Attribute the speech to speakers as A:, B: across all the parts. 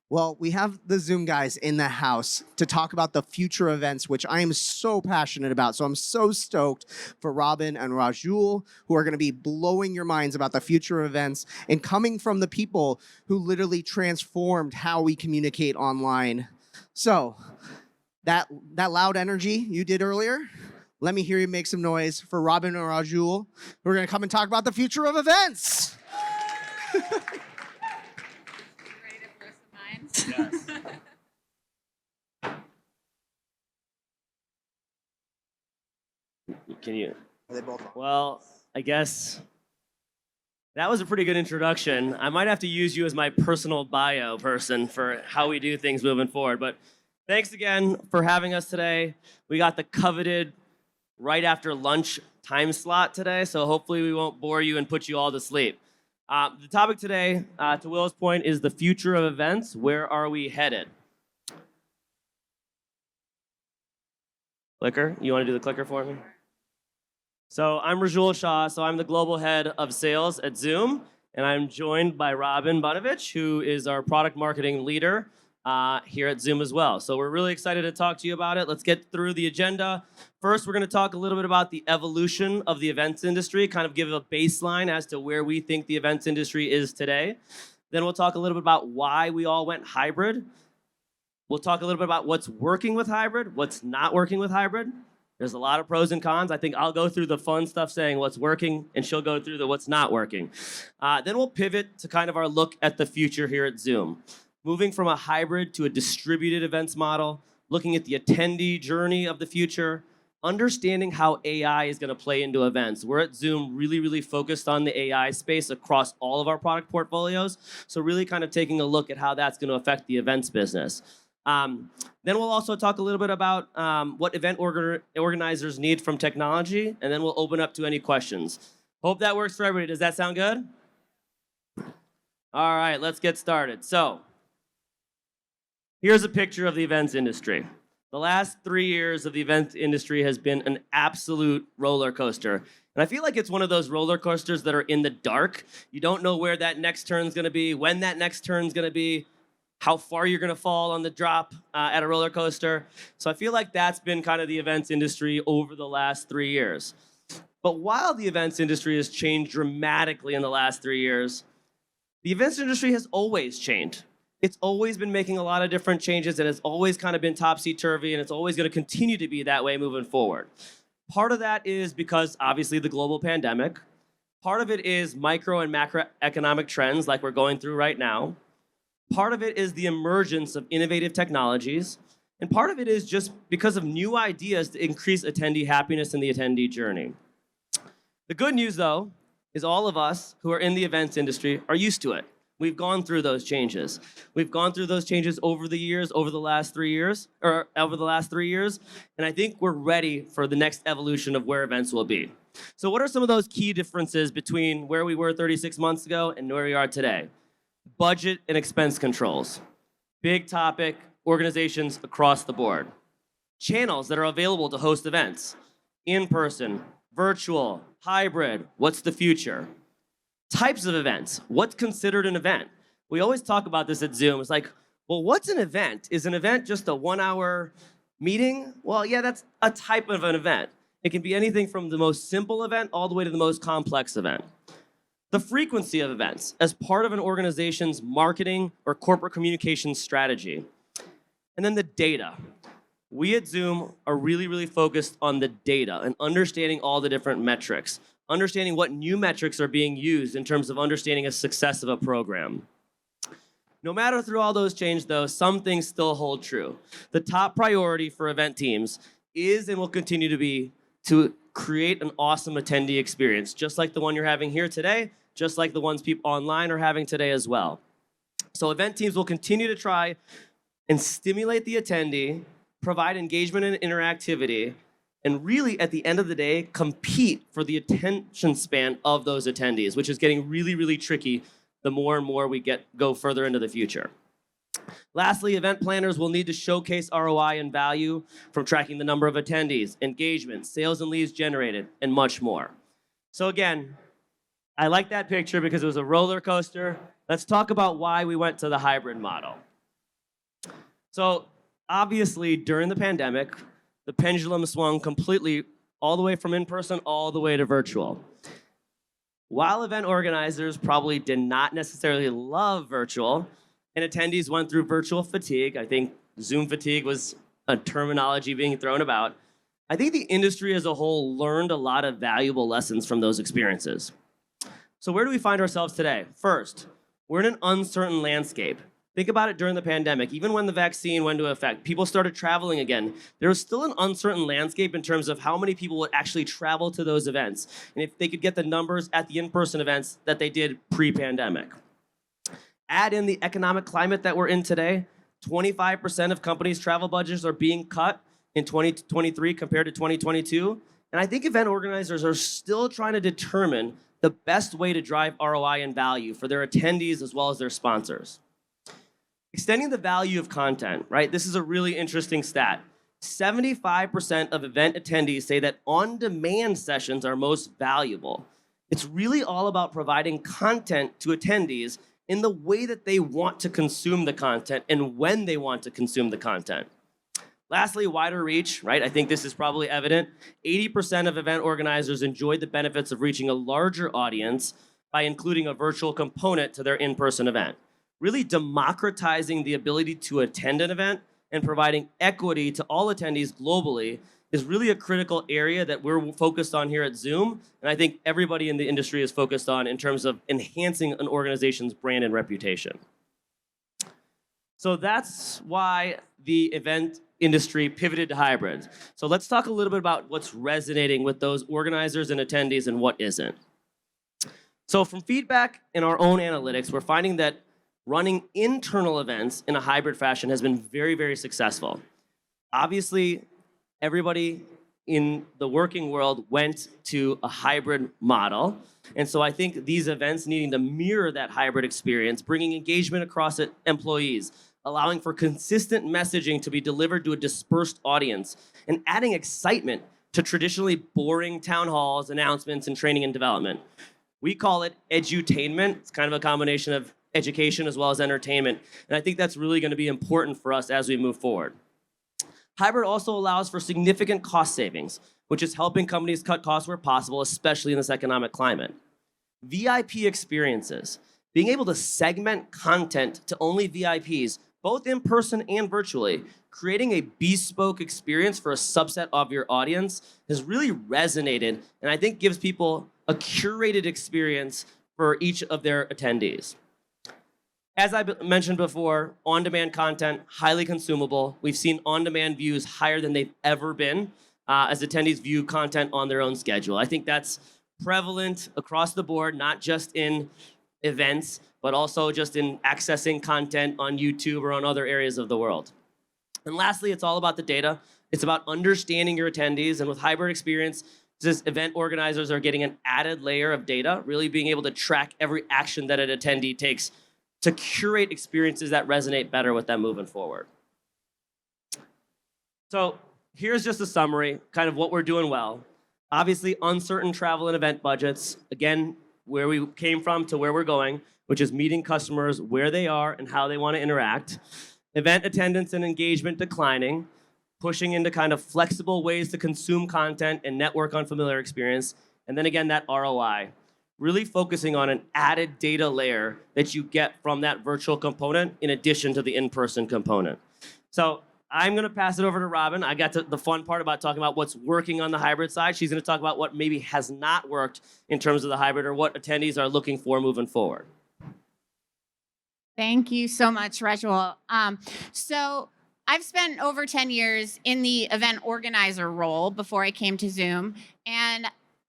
A: Well, we have the Zoom guys in the house to talk about the future events, which I am so passionate about. So I'm so stoked for Robin and Rajul, who are going to be blowing your minds about the future events and coming from the people who literally transformed how we communicate online. So that loud energy you did earlier, let me hear you make some noise for Robin and Rajul, who are going to come and talk about the future of events.
B: Ready to blow some minds?
C: Yes. Can you?
A: Are they both on?
C: Well, I guess that was a pretty good introduction. I might have to use you as my personal bio person for how we do things moving forward. But thanks again for having us today. We got the coveted right after lunch time slot today, so hopefully we won't bore you and put you all to sleep. The topic today, to Will's point, is the future of events. Where are we headed? Clicker? You want to do the clicker for me? So I'm Rajul Shah, so I'm the global head of sales at Zoom, and I'm joined by Robin Bunovich, who is our product marketing leader here at Zoom as well. So we're really excited to talk to you about it. Let's get through the agenda. First, we're going to talk a little bit about the evolution of the events industry, kind of give a baseline as to where we think the events industry is today. Then we'll talk a little bit about why we all went hybrid. We'll talk a little bit about what's working with hybrid, what's not working with hybrid. There's a lot of pros and cons. I think I'll go through the fun stuff saying what's working, and she'll go through the what's not working. Then we'll pivot to kind of our look at the future here at Zoom. Moving from a hybrid to a distributed events model, looking at the attendee journey of the future, understanding how AI is going to play into events. We're at Zoom really focused on the AI space across all of our product portfolios. So really kind of taking a look at how that's going to affect the events business. Then we'll also talk a little bit about what event organizers need from technology, and then we'll open up to any questions. Hope that works for everybody. Does that sound good? All right, let's get started. So here's a picture of the events industry. The last 3 years of the events industry has been an absolute roller coaster. And I feel like it's one of those roller coasters that are in the dark. You don't know where that next turn's going to be, when that next turn's going to be, how far you're going to fall on the drop at a roller coaster. So I feel like that's been kind of the events industry over the last 3 years. But while the events industry has changed dramatically in the last 3 years, the events industry has always changed. It's always been making a lot of different changes, and it's always kind of been topsy-turvy, and it's always going to continue to be that way moving forward. Part of that is because, obviously, the global pandemic. Part of it is micro and macroeconomic trends like we're going through right now. Part of it is the emergence of innovative technologies. And part of it is just because of new ideas to increase attendee happiness in the attendee journey. The good news, though, is all of us who are in the events industry are used to it. We've gone through those changes. We've gone through those changes over the last 3 years. And I think we're ready for the next evolution of where events will be. So what are some of those key differences between where we were 36 months ago and where we are today? Budget and expense controls. Big topic, organizations across the board. Channels that are available to host events. In-person, virtual, hybrid, what's the future? Types of events, what's considered an event? We always talk about this at Zoom. It's like, well, what's an event? Is an event just a 1 hour meeting? Well, yeah, that's a type of an event. It can be anything from the most simple event all the way to the most complex event. The frequency of events as part of an organization's marketing or corporate communications strategy. And then the data. We at Zoom are really focused on the data and understanding all the different metrics, understanding what new metrics are being used in terms of understanding a success of a program. No matter through all those changes, though, some things still hold true. The top priority for event teams is and will continue to be to create an awesome attendee experience, just like the one you're having here today, just like the ones people online are having today as well. So event teams will continue to try and stimulate the attendee, provide engagement and interactivity, and really, at the end of the day, compete for the attention span of those attendees, which is getting really tricky the more and more we go further into the future. Lastly, event planners will need to showcase ROI and value from tracking the number of attendees, engagement, sales and leads generated, and much more. So again, I like that picture because it was a roller coaster. Let's talk about why we went to the hybrid model. So obviously, during the pandemic, the pendulum swung completely all the way from in-person all the way to virtual. While event organizers probably did not necessarily love virtual, and attendees went through virtual fatigue, I think Zoom fatigue was a terminology being thrown about, I think the industry as a whole learned a lot of valuable lessons from those experiences. So where do we find ourselves today? First, we're in an uncertain landscape. Think about it during the pandemic. Even when the vaccine went into effect, people started traveling again. There was still an uncertain landscape in terms of how many people would actually travel to those events, and if they could get the numbers at the in-person events that they did pre-pandemic. Add in the economic climate that we're in today. 25% of companies' travel budgets are being cut in 2023 compared to 2022. And I think event organizers are still trying to determine the best way to drive ROI and value for their attendees as well as their sponsors. Extending the value of content, right? This is a really interesting stat. 75% of event attendees say that on-demand sessions are most valuable. It's really all about providing content to attendees in the way that they want to consume the content and when they want to consume the content. Lastly, wider reach, right? I think this is probably evident. 80% of event organizers enjoyed the benefits of reaching a larger audience by including a virtual component to their in-person event. Really democratizing the ability to attend an event and providing equity to all attendees globally is really a critical area that we're focused on here at Zoom, and I think everybody in the industry is focused on in terms of enhancing an organization's brand and reputation. So that's why the event industry pivoted to hybrid. So let's talk a little bit about what's resonating with those organizers and attendees and what isn't. So from feedback in our own analytics, we're finding that running internal events in a hybrid fashion has been very, very successful. Obviously, everybody in the working world went to a hybrid model. And so I think these events needing to mirror that hybrid experience, bringing engagement across employees, allowing for consistent messaging to be delivered to a dispersed audience, and adding excitement to traditionally boring town halls, announcements, and training and development. We call it edutainment. It's kind of a combination of education as well as entertainment. And I think that's really going to be important for us as we move forward. Hybrid also allows for significant cost savings, which is helping companies cut costs where possible, especially in this economic climate. VIP experiences, being able to segment content to only VIPs, both in person and virtually, creating a bespoke experience for a subset of your audience has really resonated, and I think gives people a curated experience for each of their attendees. As I mentioned before, on-demand content, highly consumable. We've seen on-demand views higher than they've ever been as attendees view content on their own schedule. I think that's prevalent across the board, not just in events, but also just in accessing content on YouTube or on other areas of the world. And lastly, it's all about the data. It's about understanding your attendees, and with hybrid experience, this event organizers are getting an added layer of data, really being able to track every action that an attendee takes to curate experiences that resonate better with them moving forward. So here's just a summary, kind of what we're doing well. Obviously, uncertain travel and event budgets. Again, where we came from to where we're going, which is meeting customers where they are and how they want to interact. Event attendance and engagement declining, pushing into kind of flexible ways to consume content and network on familiar experience. And then again, that ROI. Really focusing on an added data layer that you get from that virtual component in addition to the in-person component. So I'm going to pass it over to Robin. I got to the fun part about talking about what's working on the hybrid side. She's going to talk about what maybe has not worked in terms of the hybrid or what attendees are looking for moving forward.
B: Thank you so much, Rajul. So I've spent over 10 years in the event organizer role before I came to Zoom, and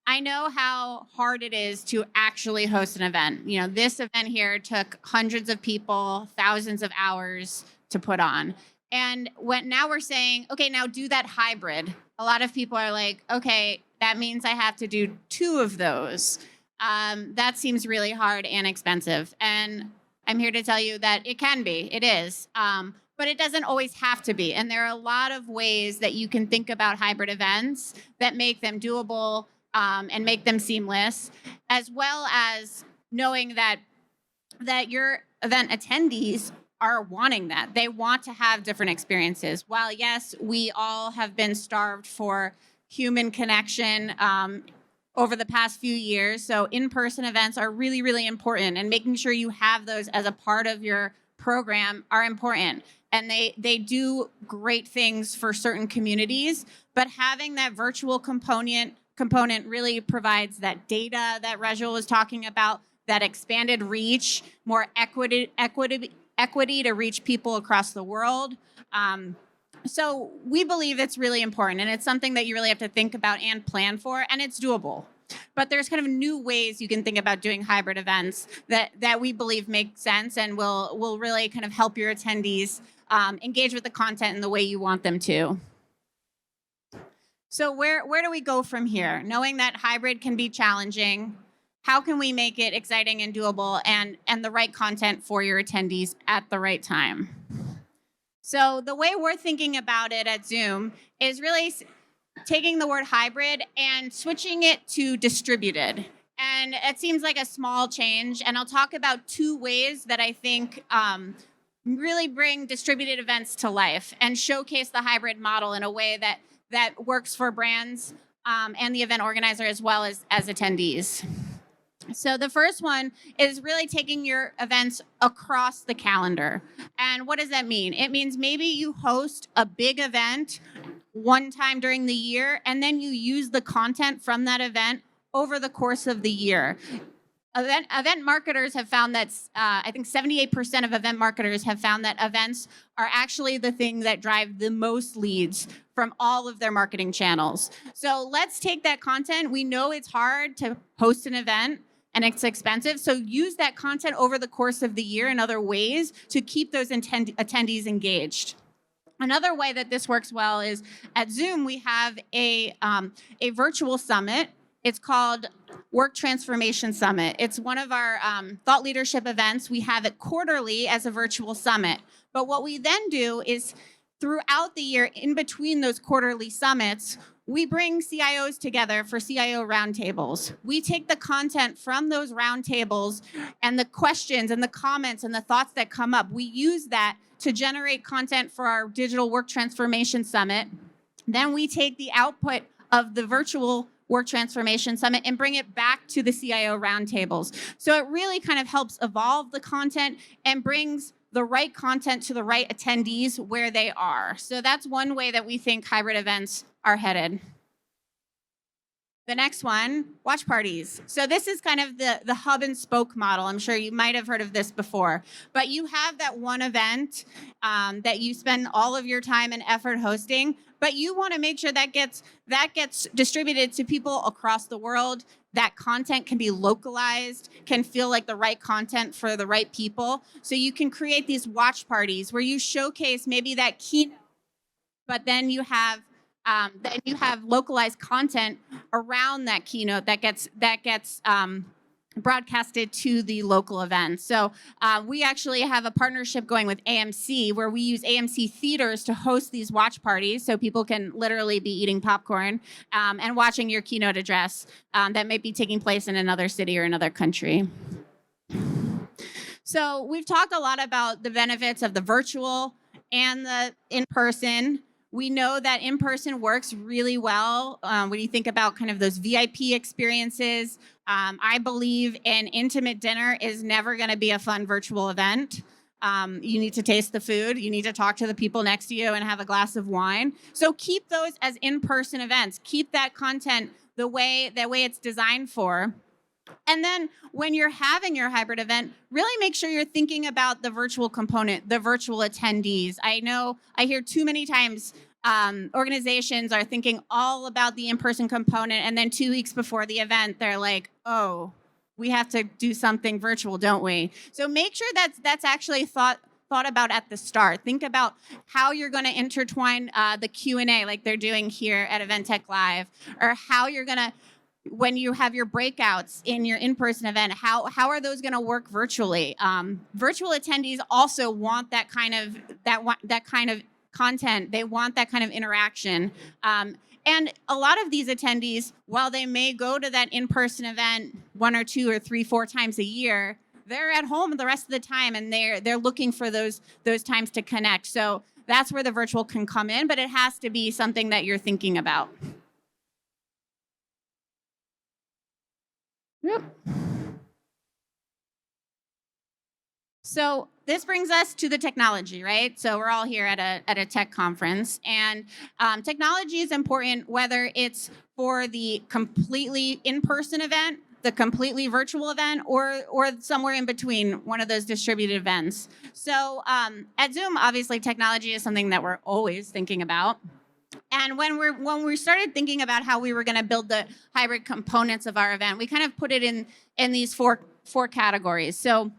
B: I know how hard it is to actually host an event. You know, this event here took hundreds of people, thousands of hours to put on. And now we're saying, okay, now do that hybrid. A lot of people are like, okay, that means I have to do 2 of those. That seems really hard and expensive. And I'm here to tell you that it can be, it is. But it doesn't always have to be. And there are a lot of ways that you can think about hybrid events that make them doable, and make them seamless, as well as knowing that your event attendees are wanting that. They want to have different experiences. While yes, we all have been starved for human connection over the past few years, so in-person events are really, really important, and making sure you have those as a part of your program are important. And they do great things for certain communities, but having that virtual component really provides that data that Rajul was talking about, that expanded reach, more equity to reach people across the world. So we believe it's really important, and it's something that you really have to think about and plan for, and it's doable. But there's kind of new ways you can think about doing hybrid events that we believe make sense and will really kind of help your attendees engage with the content in the way you want them to. So where do we go from here? Knowing that hybrid can be challenging, how can we make it exciting and doable and the right content for your attendees at the right time? So the way we're thinking about it at Zoom is really taking the word hybrid and switching it to distributed. And it seems like a small change. And I'll talk about two ways that I think really bring distributed events to life and showcase the hybrid model in a way that works for brands and the event organizer as well as attendees. So the first one is really taking your events across the calendar. And what does that mean? It means maybe you host a big event one time during the year, and then you use the content from that event over the course of the year. Event marketers have found that, I think 78% of event marketers have found that events are actually the thing that drive the most leads from all of their marketing channels. So let's take that content. We know it's hard to host an event and it's expensive. So use that content over the course of the year in other ways to keep those attendees engaged. Another way that this works well is at Zoom, we have a virtual summit. It's called Work Transformation Summit. It's one of our thought leadership events. We have it quarterly as a virtual summit. But what we then do is throughout the year, in between those quarterly summits, we bring CIOs together for CIO roundtables. We take the content from those roundtables and the questions and the comments and the thoughts that come up. We use that to generate content for our Digital Work Transformation Summit. Then we take the output of the virtual Work Transformation Summit and bring it back to the CIO roundtables. So it really kind of helps evolve the content and brings the right content to the right attendees where they are. So that's one way that we think hybrid events are headed. The next one, watch parties. So this is kind of the hub and spoke model. I'm sure you might have heard of this before, but you have that one event that you spend all of your time and effort hosting, but you want to make sure that gets distributed to people across the world. That content can be localized, can feel like the right content for the right people. So you can create these watch parties where you showcase maybe that keynote, but then you have localized content around that keynote that gets broadcasted to the local event. So we actually have a partnership going with AMC where we use AMC theaters to host these watch parties so people can literally be eating popcorn and watching your keynote address that might be taking place in another city or another country. So we've talked a lot about the benefits of the virtual and the in-person. We know that in-person works really well when you think about kind of those VIP experiences. I believe an intimate dinner is never going to be a fun virtual event. You need to taste the food. You need to talk to the people next to you and have a glass of wine. So keep those as in-person events. Keep that content the way it's designed for. And then when you're having your hybrid event, really make sure you're thinking about the virtual component, the virtual attendees. I hear too many times organizations are thinking all about the in-person component, and then 2 weeks before the event, they're like, oh, we have to do something virtual, don't we? So make sure that's actually thought about at the start. Think about how you're going to intertwine the Q&A like they're doing here at EventTech Live, or how you're going to, when you have your breakouts in your in-person event, how are those going to work virtually? Virtual attendees also want that kind of content. They want that kind of interaction. And a lot of these attendees, while they may go to that in-person event 1 or 2 or 3, 4 times a year, they're at home the rest of the time, and they're looking for those times to connect. So that's where the virtual can come in, but it has to be something that you're thinking about. Yep. So this brings us to the technology, right? So we're all here at a tech conference, and technology is important whether it's for the completely in-person event, the completely virtual event, or somewhere in between, one of those distributed events. So at Zoom, obviously, technology is something that we're always thinking about. And when we started thinking about how we were going to build the hybrid components of our event, we kind of put it in these four categories. So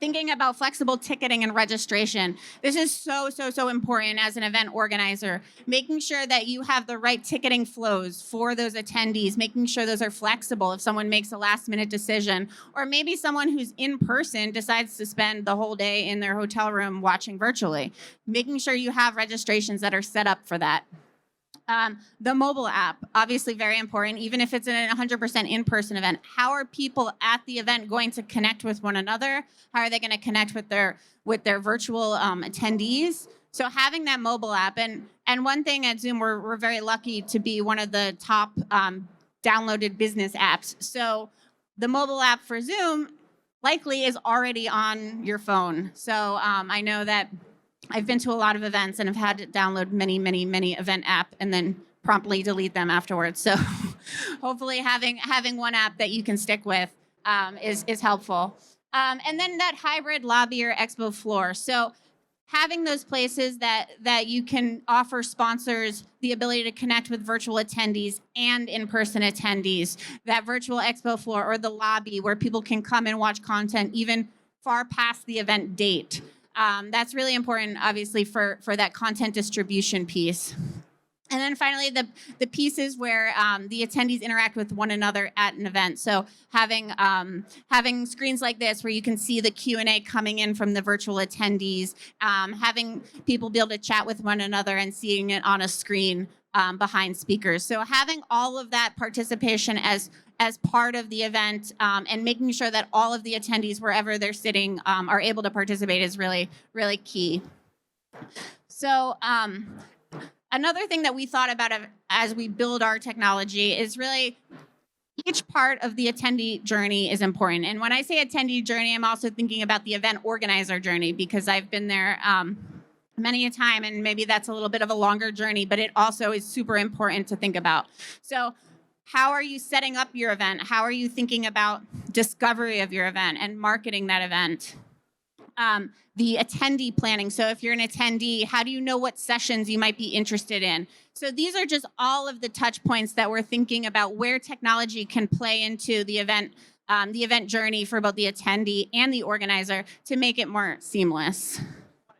B: thinking about flexible ticketing and registration. This is so important as an event organizer. Making sure that you have the right ticketing flows for those attendees, making sure those are flexible if someone makes a last minute decision, or maybe someone who's in person decides to spend the whole day in their hotel room watching virtually. Making sure you have registrations that are set up for that. The mobile app, obviously very important, even if it's a 100% in-person event. How are people at the event going to connect with one another? How are they going to connect with their virtual attendees? So having that mobile app, and one thing at Zoom, we're very lucky to be one of the top downloaded business apps. So the mobile app for Zoom likely is already on your phone. So I know that I've been to a lot of events and have had to download many event app and then promptly delete them afterwards. So hopefully having one app that you can stick with is helpful. And then that hybrid lobby or expo floor. So having those places that you can offer sponsors the ability to connect with virtual attendees and in-person attendees, that virtual expo floor or the lobby where people can come and watch content even far past the event date. That's really important, obviously, for that content distribution piece. And then finally, the pieces where the attendees interact with one another at an event. So having screens like this where you can see the Q&A coming in from the virtual attendees, having people be able to chat with one another and seeing it on a screen behind speakers. So having all of that participation as part of the event and making sure that all of the attendees, wherever they're sitting, are able to participate is really, really key. So another thing that we thought about as we build our technology is really each part of the attendee journey is important. And when I say attendee journey, I'm also thinking about the event organizer journey, because I've been there many a time, and maybe that's a little bit of a longer journey, but it also is super important to think about. So how are you setting up your event? How are you thinking about discovery of your event and marketing that event? The attendee planning. So if you're an attendee, how do you know what sessions you might be interested in? So these are just all of the touch points that we're thinking about where technology can play into the event journey for both the attendee and the organizer to make it more seamless.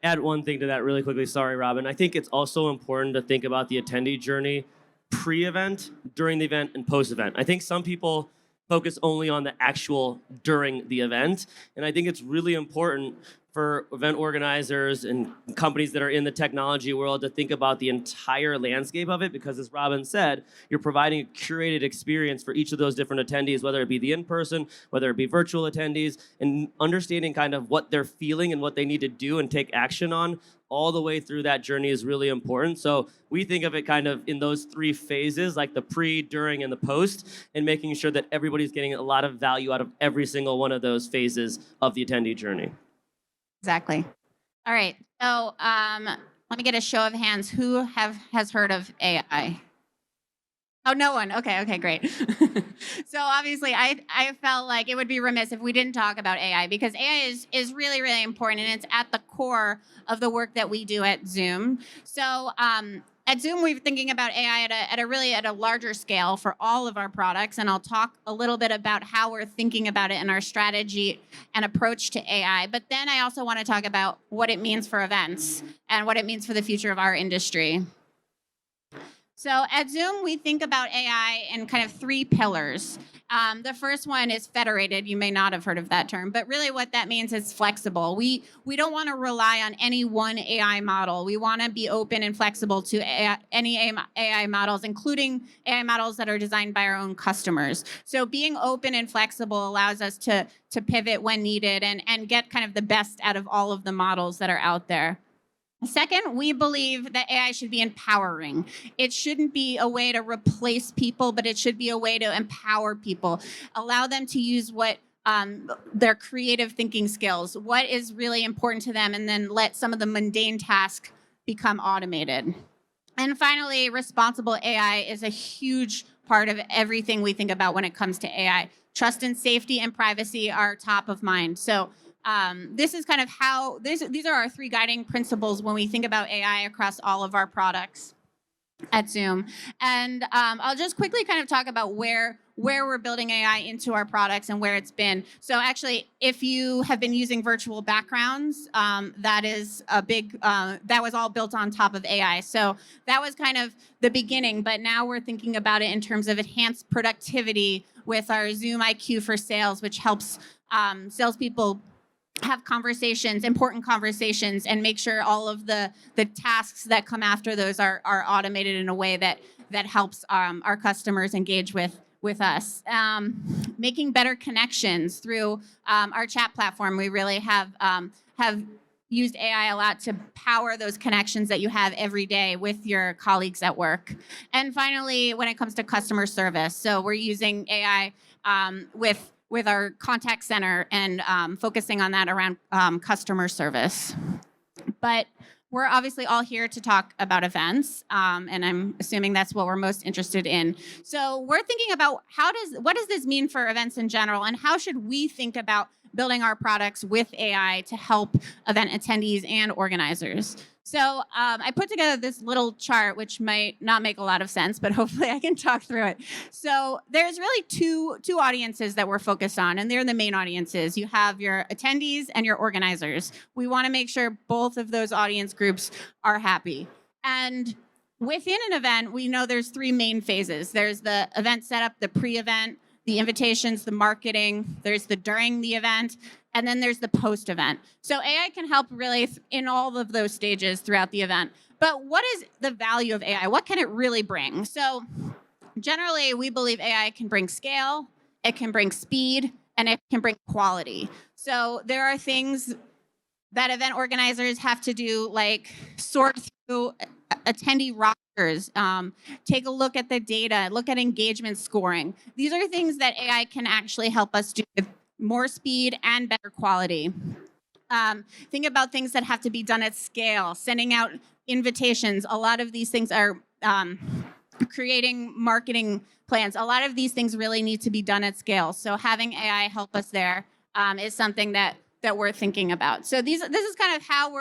C: Add one thing to that really quickly. Sorry, Robin. I think it's also important to think about the attendee journey pre-event, during the event, and post-event. I think some people focus only on the actual during the event, and I think it's really important for event organizers and companies that are in the technology world to think about the entire landscape of it, because as Robin said, you're providing a curated experience for each of those different attendees, whether it be the in-person, whether it be virtual attendees, and understanding kind of what they're feeling and what they need to do and take action on all the way through that journey is really important. So we think of it kind of in those three phases, like the pre, during, and the post, and making sure that everybody's getting a lot of value out of every single one of those phases of the attendee journey.
B: Exactly. All right. So let me get a show of hands. Who has heard of AI? Oh, no one. Okay, great. So obviously, I felt like it would be remiss if we didn't talk about AI, because AI is really, really important, and it's at the core of the work that we do at Zoom. So at Zoom, we're thinking about AI at a larger scale for all of our products, and I'll talk a little bit about how we're thinking about it in our strategy and approach to AI. But then I also want to talk about what it means for events and what it means for the future of our industry. So at Zoom, we think about AI in kind of three pillars. The first one is federated. You may not have heard of that term, but really what that means is flexible. We don't want to rely on any one AI model. We want to be open and flexible to any AI models, including AI models that are designed by our own customers. So being open and flexible allows us to pivot when needed and get kind of the best out of all of the models that are out there. Second, we believe that AI should be empowering. It shouldn't be a way to replace people, but it should be a way to empower people, allow them to use what their creative thinking skills, what is really important to them, and then let some of the mundane tasks become automated. And finally, responsible AI is a huge part of everything we think about when it comes to AI. Trust and safety and privacy are top of mind. So this is kind of how, these are our three guiding principles when we think about AI across all of our products at Zoom. And I'll just quickly kind of talk about where we're building AI into our products and where it's been. So actually, if you have been using virtual backgrounds, that is a big, that was all built on top of AI. So that was kind of the beginning, but now we're thinking about it in terms of enhanced productivity with our Zoom IQ for Sales, which helps salespeople have conversations, important conversations, and make sure all of the tasks that come after those are automated in a way that helps our customers engage with us. Making better connections through our chat platform. We really have used AI a lot to power those connections that you have every day with your colleagues at work. And finally, when it comes to customer service, so we're using AI with our contact center and focusing on that around customer service. But we're obviously all here to talk about events, and I'm assuming that's what we're most interested in. So we're thinking about what does this mean for events in general, and how should we think about building our products with AI to help event attendees and organizers. So I put together this little chart, which might not make a lot of sense, but hopefully I can talk through it. So there's really two audiences that we're focused on, and they're the main audiences. You have your attendees and your organizers. We want to make sure both of those audience groups are happy. And within an event, we know there's three main phases. There's the event setup, the pre-event, the invitations, the marketing, there's the during the event, and then there's the post-event. So AI can help really in all of those stages throughout the event. But what is the value of AI? What can it really bring? So generally, we believe AI can bring scale, it can bring speed, and it can bring quality. So there are things that event organizers have to do, like sort through attendee rosters, take a look at the data, look at engagement scoring. These are things that AI can actually help us do with more speed and better quality. Think about things that have to be done at scale, sending out invitations. A lot of these things are creating marketing plans. A lot of these things really need to be done at scale. So having AI help us there is something that we're thinking about. So this is kind of how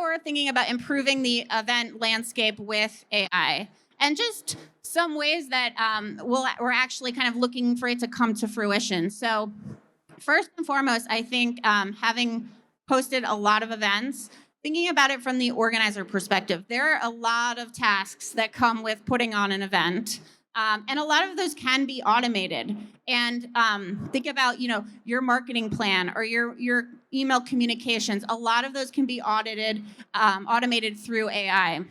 B: we're thinking about improving the event landscape with AI, and just some ways that we're actually kind of looking for it to come to fruition. So first and foremost, I think having hosted a lot of events, thinking about it from the organizer perspective, there are a lot of tasks that come with putting on an event. And a lot of those can be automated. And think about, your marketing plan or your email communications. A lot of those can be automated through AI.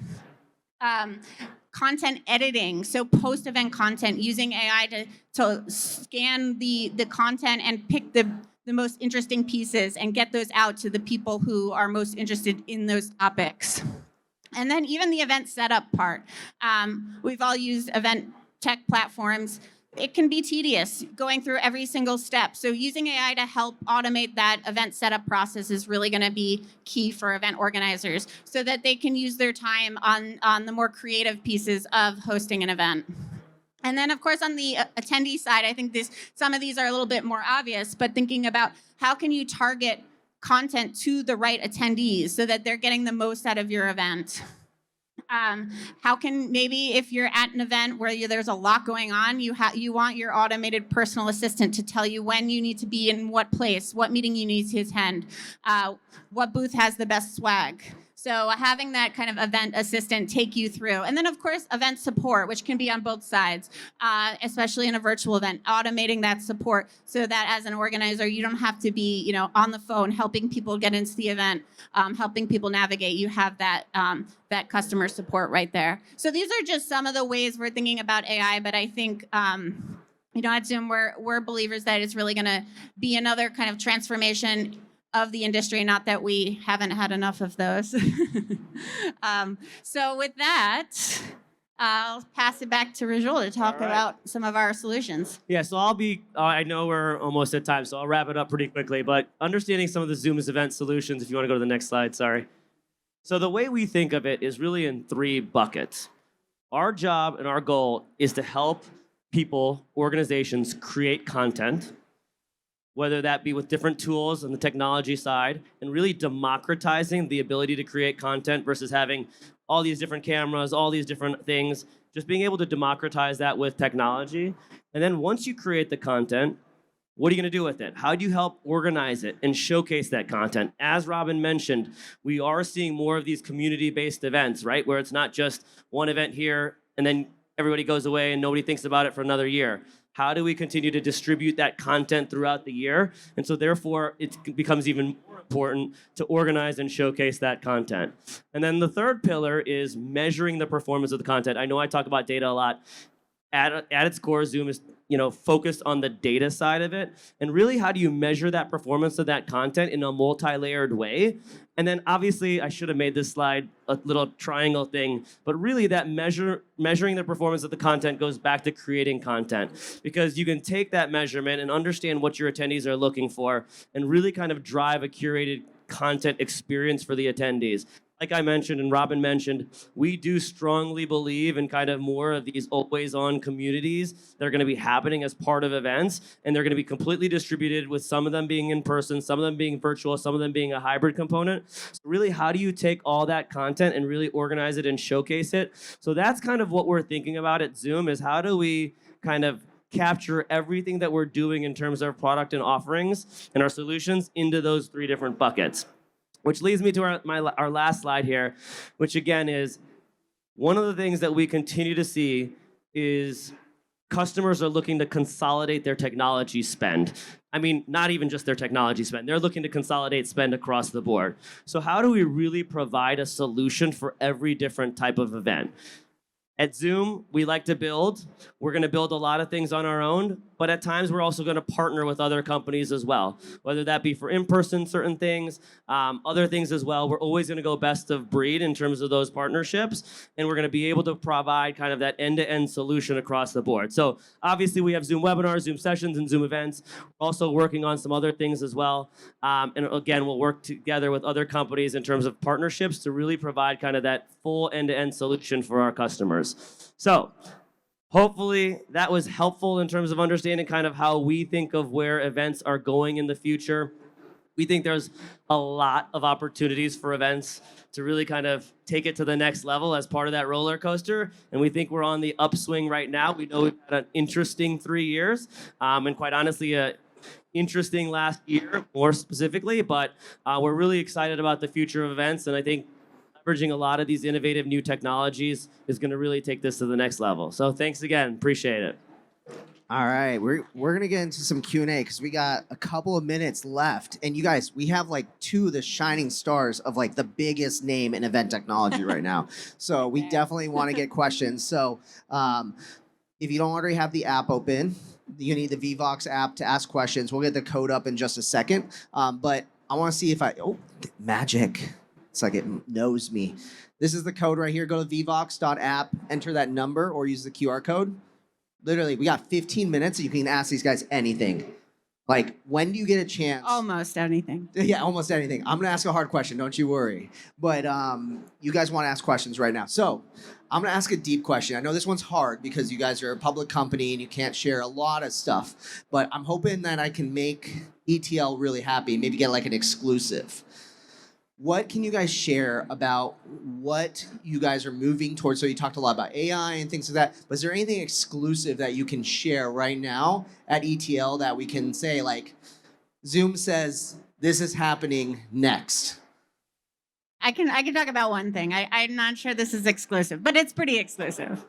B: Content editing, so post-event content, using AI to scan the content and pick the most interesting pieces and get those out to the people who are most interested in those topics. And then even the event setup part. We've all used event tech platforms. It can be tedious going through every single step. So using AI to help automate that event setup process is really going to be key for event organizers so that they can use their time on the more creative pieces of hosting an event. And then, of course, on the attendee side, I think some of these are a little bit more obvious, but thinking about how can you target content to the right attendees so that they're getting the most out of your event. How can maybe if you're at an event where there's a lot going on, you want your automated personal assistant to tell you when you need to be in what place, what meeting you need to attend, what booth has the best swag. So having that kind of event assistant take you through. And then, of course, event support, which can be on both sides, especially in a virtual event, automating that support so that as an organizer, you don't have to be, on the phone helping people get into the event, helping people navigate. You have that that customer support right there. So these are just some of the ways we're thinking about AI, but I think at Zoom, we're believers that it's really going to be another kind of transformation of the industry. Not that we haven't had enough of those. So with that, I'll pass it back to Rajul to talk about some of our solutions.
C: Yeah, so I know we're almost at time, so I'll wrap it up pretty quickly. But understanding some of the Zoom's event solutions, if you want to go to the next slide, sorry. So the way we think of it is really in 3 buckets. Our job and our goal is to help people, organizations create content, whether that be with different tools on the technology side, and really democratizing the ability to create content versus having all these different cameras, all these different things, just being able to democratize that with technology. And then once you create the content, what are you going to do with it? How do you help organize it and showcase that content? As Robin mentioned, we are seeing more of these community-based events, right? Where it's not just one event here and then everybody goes away and nobody thinks about it for another year. How do we continue to distribute that content throughout the year? And so therefore, it becomes even more important to organize and showcase that content. And then the third pillar is measuring the performance of the content. I know I talk about data a lot. At its core, Zoom is focused on the data side of it. And really, how do you measure that performance of that content in a multi-layered way? And then obviously, I should have made this slide a little triangle thing, but really that measuring the performance of the content goes back to creating content, because you can take that measurement and understand what your attendees are looking for and really kind of drive a curated content experience for the attendees. Like I mentioned and Robin mentioned, we do strongly believe in kind of more of these always-on communities that are going to be happening as part of events, and they're going to be completely distributed, with some of them being in person, some of them being virtual, some of them being a hybrid component. So really, how do you take all that content and really organize it and showcase it? So that's kind of what we're thinking about at Zoom, is how do we kind of capture everything that we're doing in terms of product and offerings and our solutions into those 3 different buckets. Which leads me to our last slide here, which again is one of the things that we continue to see is customers are looking to consolidate their technology spend. I mean, not even just their technology spend. They're looking to consolidate spend across the board. So how do we really provide a solution for every different type of event? At Zoom, we like to build. We're going to build a lot of things on our own, but at times we're also going to partner with other companies as well, whether that be for in-person certain things, other things as well. We're always going to go best of breed in terms of those partnerships, and we're going to be able to provide kind of that end-to-end solution across the board. So obviously we have Zoom webinars, Zoom sessions, and Zoom events. We're also working on some other things as well. And again, we'll work together with other companies in terms of partnerships to really provide kind of that full end-to-end solution for our customers. So hopefully that was helpful in terms of understanding kind of how we think of where events are going in the future. We think there's a lot of opportunities for events to really kind of take it to the next level as part of that roller coaster. And we think we're on the upswing right now. We know we've had an interesting 3 years, and quite honestly, a interesting last year more specifically, but we're really excited about the future of events. And I think leveraging a lot of these innovative new technologies is going to really take this to the next level. So thanks again. Appreciate it.
A: All right, we're gonna get into some Q&A because we got a couple of minutes left, and you guys, we have like 2 of the shining stars of like the biggest name in event technology right now. So we definitely want to get questions. So if you don't already have the app open, you need the Vvox app to ask questions. We'll get the code up in just a second, but I want to see if magic. It's like it knows me. This is the code right here. Go to vvox.app, enter that number, or use the QR code. Literally, we got 15 minutes, so you can ask these guys anything. Like, when do you get a chance?
B: Almost anything.
A: Yeah, almost anything. I'm going to ask a hard question. Don't you worry. But you guys want to ask questions right now. So I'm going to ask a deep question. I know this one's hard because you guys are a public company and you can't share a lot of stuff. But I'm hoping that I can make ETL really happy, maybe get like an exclusive. What can you guys share about what you guys are moving towards? So you talked a lot about AI and things like that, but is there anything exclusive that you can share right now at ETL that we can say, like, Zoom says this is happening next?
B: I can talk about one thing. I'm not sure this is exclusive, but it's pretty exclusive.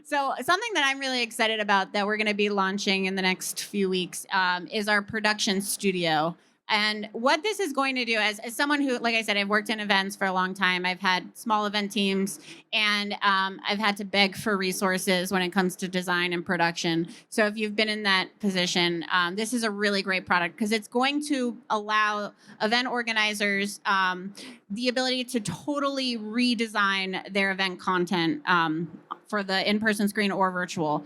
B: So something that I'm really excited about that we're going to be launching in the next few weeks is our production studio. And what this is going to do, as someone who, like I said, I've worked in events for a long time. I've had small event teams, and I've had to beg for resources when it comes to design and production. So if you've been in that position, this is a really great product because it's going to allow event organizers the ability to totally redesign their event content for the in-person screen or virtual.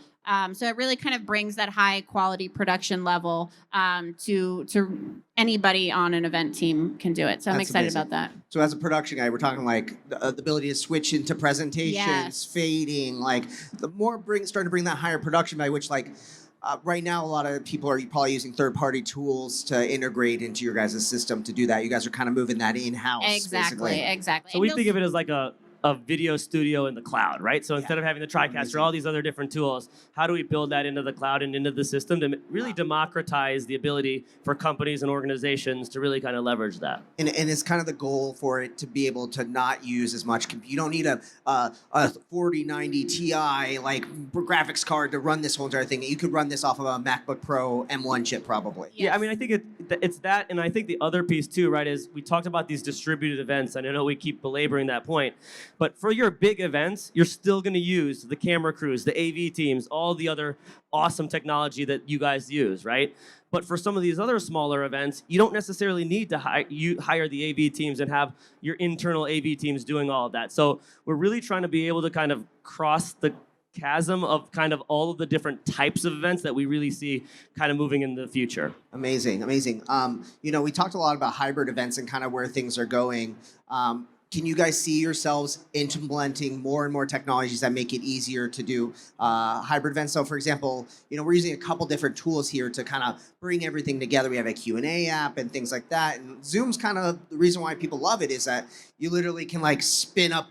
B: So it really kind of brings that high quality production level to anybody on an event team can do it. So I'm
A: That's
B: excited
A: amazing.
B: about that.
A: So as a production guy, we're talking like the ability to switch into presentations,
B: Yes.
A: fading, like the more starting to bring that higher production value, which like right now a lot of people are probably using third-party tools to integrate into your guys' system to do that. You guys are kind of moving that in-house.
B: Exactly.
A: Basically.
C: So we think of it as like a video studio in the cloud, right? So instead of having the TriCaster, all these other different tools, how do we build that into the cloud and into the system to really democratize the ability for companies and organizations to really kind of leverage that?
A: And it's kind of the goal for it to be able to not use as much compute. You don't need a 4090 Ti like graphics card to run this whole entire thing. You could run this off of a MacBook Pro M1 chip probably.
C: Yeah, I mean, I think it's that, and I think the other piece too, right, is we talked about these distributed events, and I know we keep belaboring that point, but for your big events, you're still going to use the camera crews, the AV teams, all the other awesome technology that you guys use, right? But for some of these other smaller events, you don't necessarily need to hire the AV teams and have your internal AV teams doing all of that. So we're really trying to be able to kind of cross the chasm of kind of all of the different types of events that we really see kind of moving in the future.
A: Amazing, amazing. You know, we talked a lot about hybrid events and kind of where things are going. Can you guys see yourselves implementing more and more technologies that make it easier to do hybrid events? So, for example, you know, we're using a couple different tools here to kind of bring everything together. We have a Q&A app and things like that. And Zoom's kind of the reason why people love it is that you literally can like spin up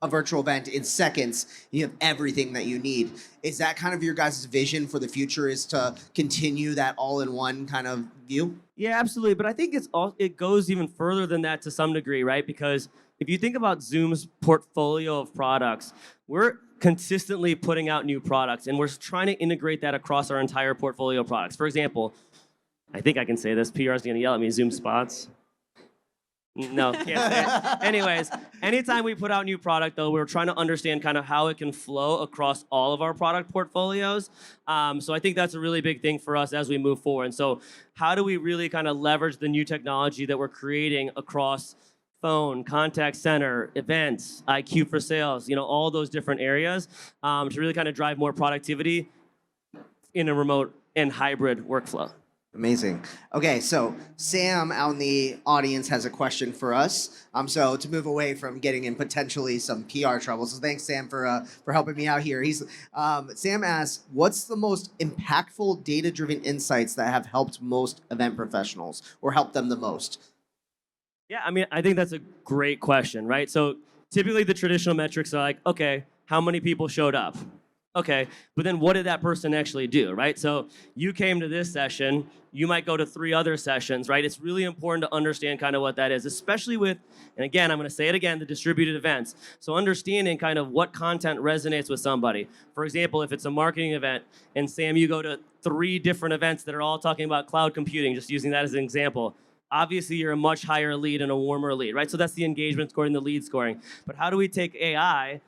A: a virtual event in seconds. You have everything that you need. Is that kind of your guys' vision for the future, is to continue that all-in-one kind of view?
C: Yeah, absolutely. But I think it goes even further than that to some degree, right? Because if you think about Zoom's portfolio of products, we're consistently putting out new products, and we're trying to integrate that across our entire portfolio of products. For example, I think I can say this. PR is going to yell at me. Zoom Spots. No, can't say it. Anyways, anytime we put out new product, though, we're trying to understand kind of how it can flow across all of our product portfolios. So I think that's a really big thing for us as we move forward. And so how do we really kind of leverage the new technology that we're creating across phone, contact center, events, IQ for sales, you know, all those different areas to really kind of drive more productivity in a remote and hybrid workflow.
A: Amazing. Okay, so Sam out in the audience has a question for us. So to move away from getting in potentially some PR trouble. So thanks, Sam, for helping me out here. Sam asks, what's the most impactful data-driven insights that have helped most event professionals or helped them the most?
C: Yeah, I mean, I think that's a great question, right? So typically the traditional metrics are like, okay, how many people showed up? Okay, but then what did that person actually do, right? So you came to this session, you might go to 3 other sessions, right? It's really important to understand kind of what that is, especially with, and again, I'm gonna say it again, the distributed events. So understanding kind of what content resonates with somebody. For example, if it's a marketing event, and Sam, you go to 3 different events that are all talking about cloud computing, just using that as an example, obviously you're a much higher lead and a warmer lead, right? So that's the engagement scoring, the lead scoring. But how do we take AI,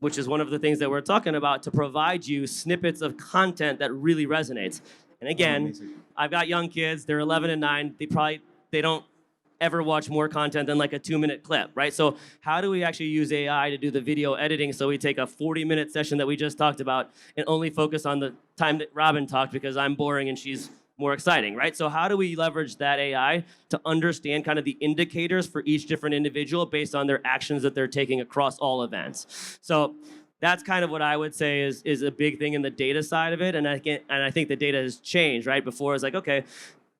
C: which is one of the things that we're talking about, to provide you snippets of content that really resonates? And again, I've got young kids, they're 11 and 9, they don't ever watch more content than like a 2-minute clip, right? So how do we actually use AI to do the video editing so we take a 40-minute session that we just talked about and only focus on the time that Robin talked because I'm boring and she's more exciting, right? So how do we leverage that AI to understand kind of the indicators for each different individual based on their actions that they're taking across all events? So that's kind of what I would say is a big thing in the data side of it. And I think the data has changed, right? Before it's like, okay,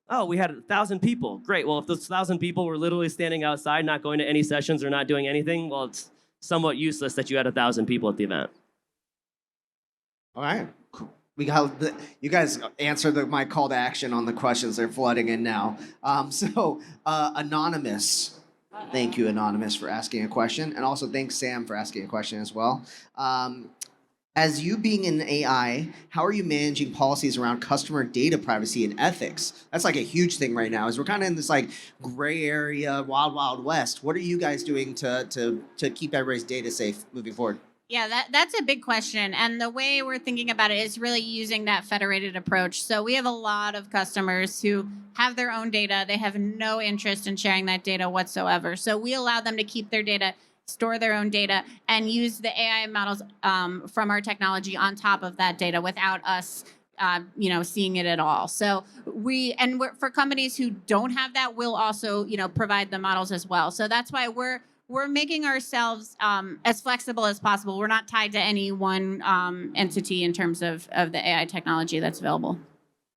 C: oh, we had 1,000 people. Great. Well, if those 1,000 people were literally standing outside, not going to any sessions or not doing anything, well, it's somewhat useless that you had 1,000 people at the event.
A: All right, cool. You guys answered my call to action on the questions. They're flooding in now. Anonymous Thank you, Anonymous, for asking a question. And also thanks, Sam, for asking a question as well. As you being in AI, how are you managing policies around customer data privacy and ethics? That's like a huge thing right now. Is we're kind of in this like gray area, wild, wild west. What are you guys doing to keep everybody's data safe moving forward?
B: Yeah, that's a big question. And the way we're thinking about it is really using that federated approach. So we have a lot of customers who have their own data. They have no interest in sharing that data whatsoever. So we allow them to keep their data, store their own data, and use the AI models from our technology on top of that data without us seeing it at all. So for companies who don't have that, we'll also, provide the models as well. So that's why we're making ourselves as flexible as possible. We're not tied to any one entity in terms of the AI technology that's available.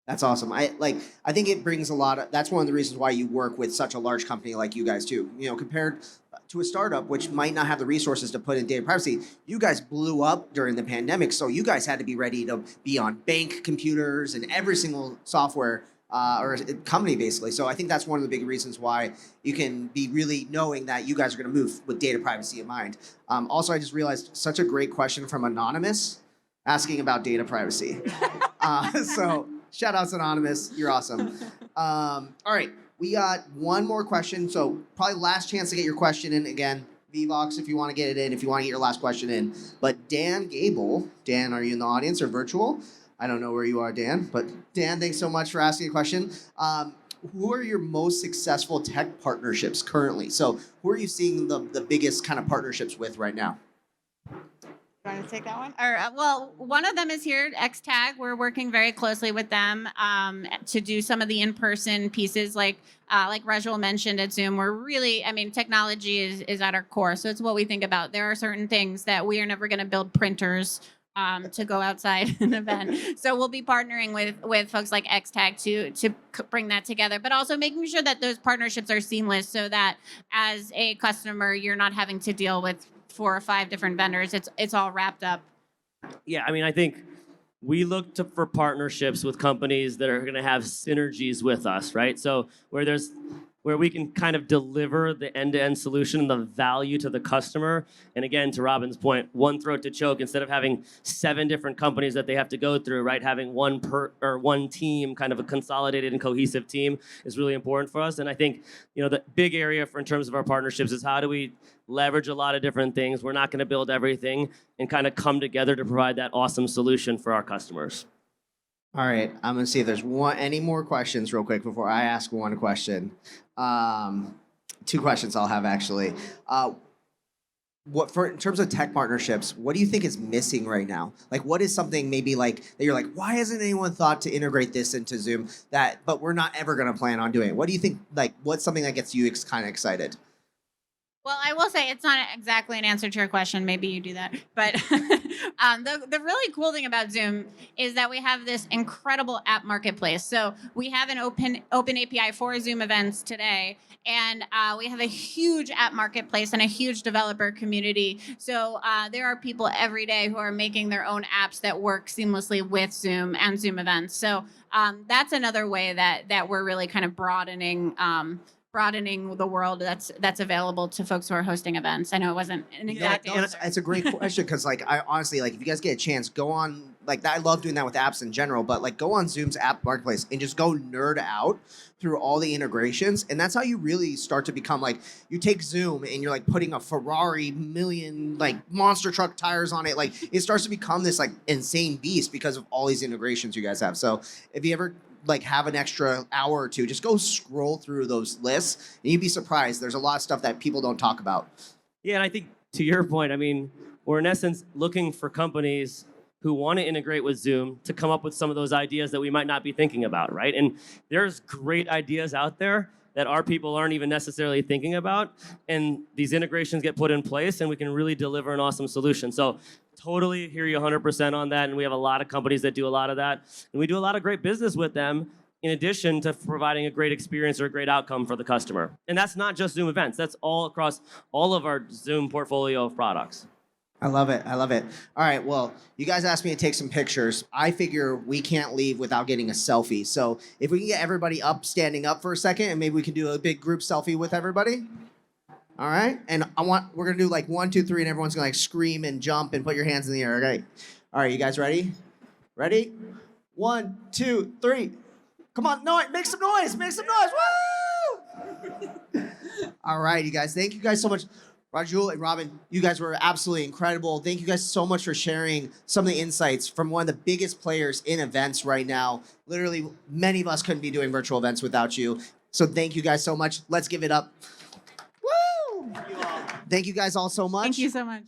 A: That's awesome. I think it brings a lot of, that's one of the reasons why you work with such a large company like you guys too. Compared to a startup which might not have the resources to put in data privacy, you guys blew up during the pandemic, so you guys had to be ready to be on bank computers and every single software or company basically. So I think that's one of the big reasons why you can be really knowing that you guys are going to move with data privacy in mind. Also, I just realized such a great question from Anonymous asking about data privacy. So shout outs Anonymous, you're awesome. All right, we got one more question. So probably last chance to get your question in again. VVox, if you want to get it in, if you want to get your last question in. But Dan Gable, Dan, are you in the audience or virtual? I don't know where you are, Dan, but Dan, thanks so much for asking a question. Who are your most successful tech partnerships currently? So who are you seeing the biggest kind of partnerships with right now?
B: You want to take that one? Well, one of them is here, XTAG. We're working very closely with them to do some of the in-person pieces, like Rajul mentioned at Zoom. We're really, technology is at our core, so it's what we think about. There are certain things that we are never going to build printers to go outside an event. So we'll be partnering with folks like XTAG to bring that together, but also making sure that those partnerships are seamless so that as a customer, you're not having to deal with 4 or 5 different vendors. It's all wrapped up.
C: Yeah, I think we look for partnerships with companies that are going to have synergies with us, right? So where we can kind of deliver the end-to-end solution and the value to the customer. And again, to Robin's point, one throat to choke instead of having 7 different companies that they have to go through, right? Having one team, kind of a consolidated and cohesive team is really important for us. And I think, the big area in terms of our partnerships is how do we leverage a lot of different things. We're not going to build everything and kind of come together to provide that awesome solution for our customers.
A: All right, I'm gonna see if there's any more questions real quick before I ask one question. 2 questions I'll have actually. In terms of tech partnerships, what do you think is missing right now? Like, what is something maybe like that you're like, why hasn't anyone thought to integrate this into Zoom? But we're not ever gonna plan on doing it. What do you think? Like, what's something that gets you kind of excited?
B: Well, I will say it's not exactly an answer to your question. Maybe you do that. But the really cool thing about Zoom is that we have this incredible app marketplace. So we have an open API for Zoom events today. And we have a huge app marketplace and a huge developer community. So there are people every day who are making their own apps that work seamlessly with Zoom and Zoom events. So that's another way that we're really kind of broadening the world that's available to folks who are hosting events. I know it wasn't an exact answer.
A: It's a great question because I honestly, if you guys get a chance, go on I love doing that with apps in general, but go on Zoom's app marketplace and just go nerd out through all the integrations. And that's how you really start to become you take Zoom and you're putting a Ferrari million monster truck tires on it. It starts to become this insane beast because of all these integrations you guys have. So if you ever have an extra hour or 2, just go scroll through those lists and you'd be surprised. There's a lot of stuff that people don't talk about.
C: Yeah, and I think to your point, we're in essence looking for companies who want to integrate with Zoom to come up with some of those ideas that we might not be thinking about, right? And there's great ideas out there that our people aren't even necessarily thinking about. And these integrations get put in place and we can really deliver an awesome solution. So totally hear you 100% on that. And we have a lot of companies that do a lot of that. And we do a lot of great business with them in addition to providing a great experience or a great outcome for the customer. And that's not just Zoom events. That's all across all of our Zoom portfolio of products.
A: I love it. All right, well, you guys asked me to take some pictures. I figure we can't leave without getting a selfie. So if we can get everybody standing up for a second, and maybe we can do a big group selfie with everybody. All right, and we're gonna do like 1, 2, 3, and everyone's gonna like scream and jump and put your hands in the air. Okay. All right, you guys ready? Ready? 1, 2, 3. Come on, no, make some noise, make some noise. Woo! All right, you guys. Thank you guys so much. Rajul and Robin, you guys were absolutely incredible. Thank you guys so much for sharing some of the insights from one of the biggest players in events right now. Literally, many of us couldn't be doing virtual events without you. So thank you guys so much. Let's give it up. Woo! Thank you guys all so much.
B: Thank you so much.